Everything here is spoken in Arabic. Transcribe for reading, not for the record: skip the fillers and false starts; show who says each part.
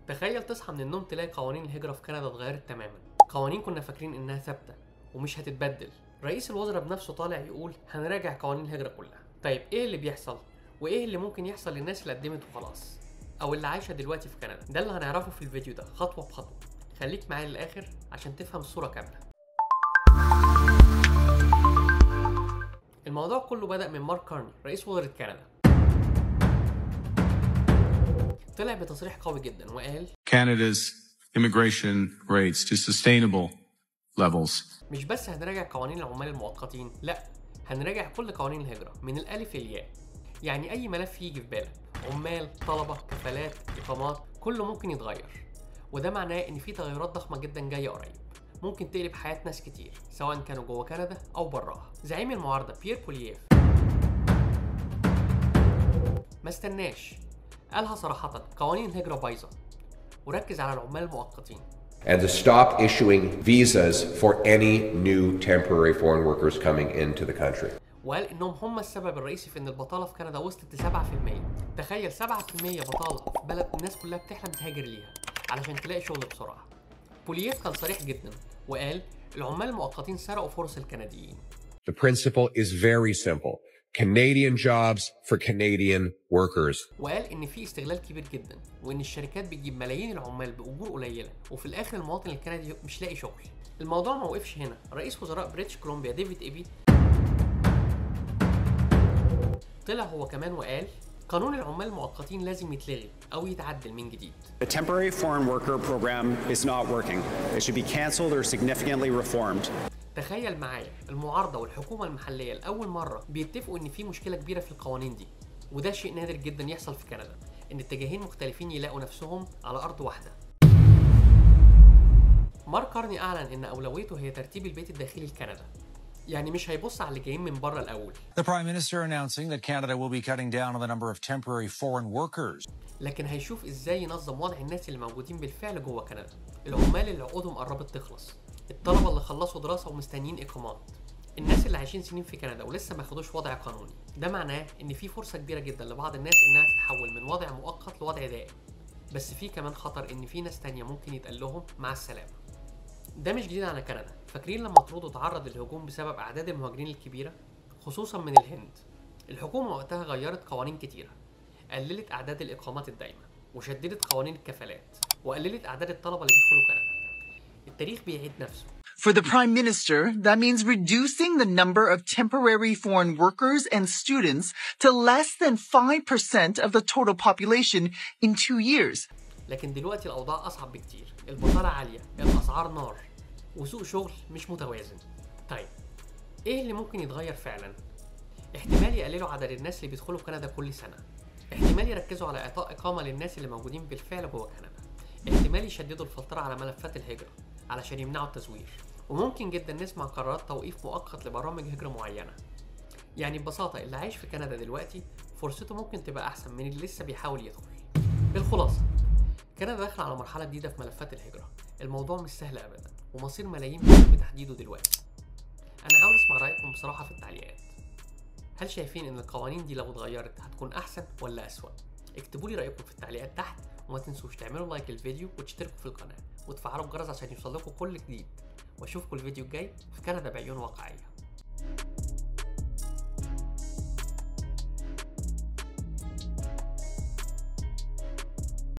Speaker 1: تخيل تصحى من النوم تلاقي قوانين الهجرة في كندا اتغيرت تماما. قوانين كنا فاكرين انها ثابتة ومش هتتبدل. رئيس الوزراء بنفسه طالع يقول هنراجع قوانين الهجرة كلها. طيب ايه اللي بيحصل؟ وايه اللي ممكن يحصل للناس اللي قدمت وخلاص او اللي عايشة دلوقتي في كندا؟ ده اللي هنعرفه في الفيديو ده خطوة بخطوة. خليك معايا للاخر عشان تفهم الصورة كاملة. الموضوع كله بدأ من مارك كارني رئيس وزراء كندا. طلع بتصريح قوي جدا وقال
Speaker 2: Canada's immigration rates to sustainable levels.
Speaker 1: مش بس هنراجع قوانين العمال المؤقتين، لا، هنراجع كل قوانين الهجرة من الألف للياء. يعني أي ملف يجي في بالك، عمال، طلبة، كفالات، إقامات، كله ممكن يتغير. وده معناه إن في تغيرات ضخمة جدا جاية قريب، ممكن تقلب حياة ناس كتير سواء كانوا جوه كندا أو براها. زعيم المعارضة بيير بولييف ما استناش، قالها صراحة قوانين الهجرة بايظة، وركز على العمال المؤقتين.
Speaker 3: And to stop issuing visas for any new temporary foreign workers coming into the country.
Speaker 1: وقال انهم هم السبب الرئيسي في ان البطاله في كندا وصلت ل 7%. تخيل 7% بطاله في بلد الناس كلها بتحلم تهاجر ليها علشان تلاقي شغل بسرعه. بولييف كان صريح جدا وقال العمال المؤقتين سرقوا فرص الكنديين.
Speaker 3: The principle is very simple. Canadian jobs for Canadian workers.
Speaker 1: وقال ان في استغلال كبير جدا وان الشركات بتجيب ملايين العمال باجور قليله وفي الاخر المواطن الكندي مش لاقي شغل. الموضوع ما وقفش هنا. رئيس وزراء بريتش كولومبيا ديفيد إيبي طلع هو كمان وقال قانون العمال المؤقتين لازم يتلغي او يتعدل من جديد.
Speaker 4: The temporary foreign worker program is not working. It should be canceled or significantly reformed.
Speaker 1: تخيل معايا المعارضة والحكومة المحلية لأول مرة بيتفقوا إن في مشكلة كبيرة في القوانين دي، وده شيء نادر جدا يحصل في كندا، إن اتجاهين مختلفين يلاقوا نفسهم على أرض واحدة. مارك كارني أعلن إن أولويته هي ترتيب البيت الداخلي لكندا، يعني مش هيبص على اللي جايين من بره الأول.
Speaker 5: The Prime Minister announcing that Canada will be cutting down on the number of temporary foreign workers.
Speaker 1: لكن هيشوف إزاي ينظم وضع الناس اللي موجودين بالفعل جوه كندا، العمال اللي عقودهم قربت تخلص، الطلبة اللي خلصوا دراسة ومستنيين إقامات، الناس اللي عايشين سنين في كندا ولسه ما خدوش وضع قانوني. ده معناه إن في فرصة كبيرة جدا لبعض الناس إنها تتحول من وضع مؤقت لوضع دائم، بس في كمان خطر إن في ناس تانية ممكن يتقال لهم مع السلامة. ده مش جديد على كندا. فاكرين لما ترودو تعرض للهجوم بسبب أعداد المهاجرين الكبيرة خصوصا من الهند؟ الحكومة وقتها غيرت قوانين كتيرة، قللت أعداد الإقامات الدائمة وشددت قوانين الكفالات وقللت أعداد الطلبة اللي بيدخلوا كندا. التاريخ بيعيد نفسه.
Speaker 6: For the Prime Minister, that means reducing the number of temporary foreign workers and students to less than 5% of the total population in 2 years.
Speaker 1: لكن دلوقتي الأوضاع أصعب بكتير، البطالة عالية، الأسعار نار، وسوق شغل مش متوازن. طيب إيه اللي ممكن يتغير فعلا؟ احتمال يقللوا عدد الناس اللي بيدخلوا كندا كل سنة، احتمال يركزوا على إعطاء إقامة للناس اللي موجودين بالفعل جوه كندا، احتمال يشددوا الفلترة على ملفات الهجرة علشان يمنعوا التزوير، وممكن جدا نسمع قرارات توقيف مؤقت لبرامج هجرة معينة. يعني ببساطة اللي عايش في كندا دلوقتي فرصته ممكن تبقى أحسن من اللي لسه بيحاول يدخل. بالخلاصة كندا داخلة على مرحلة جديدة في ملفات الهجرة، الموضوع مش سهل أبدا ومصير ملايين بيتم تحديده دلوقتي. أنا عاوز أسمع رأيكم بصراحة في التعليقات. هل شايفين إن القوانين دي لو اتغيرت هتكون أحسن ولا أسوأ؟ اكتبوا لي رأيكم في التعليقات تحت، وما تنسوش تعملوا لايك للفيديو وتشتركوا في القناة وتفعلوا الجرس عشان يوصلكوا كل جديد. واشوفكم الفيديو الجاي في كندا بعيون واقعية.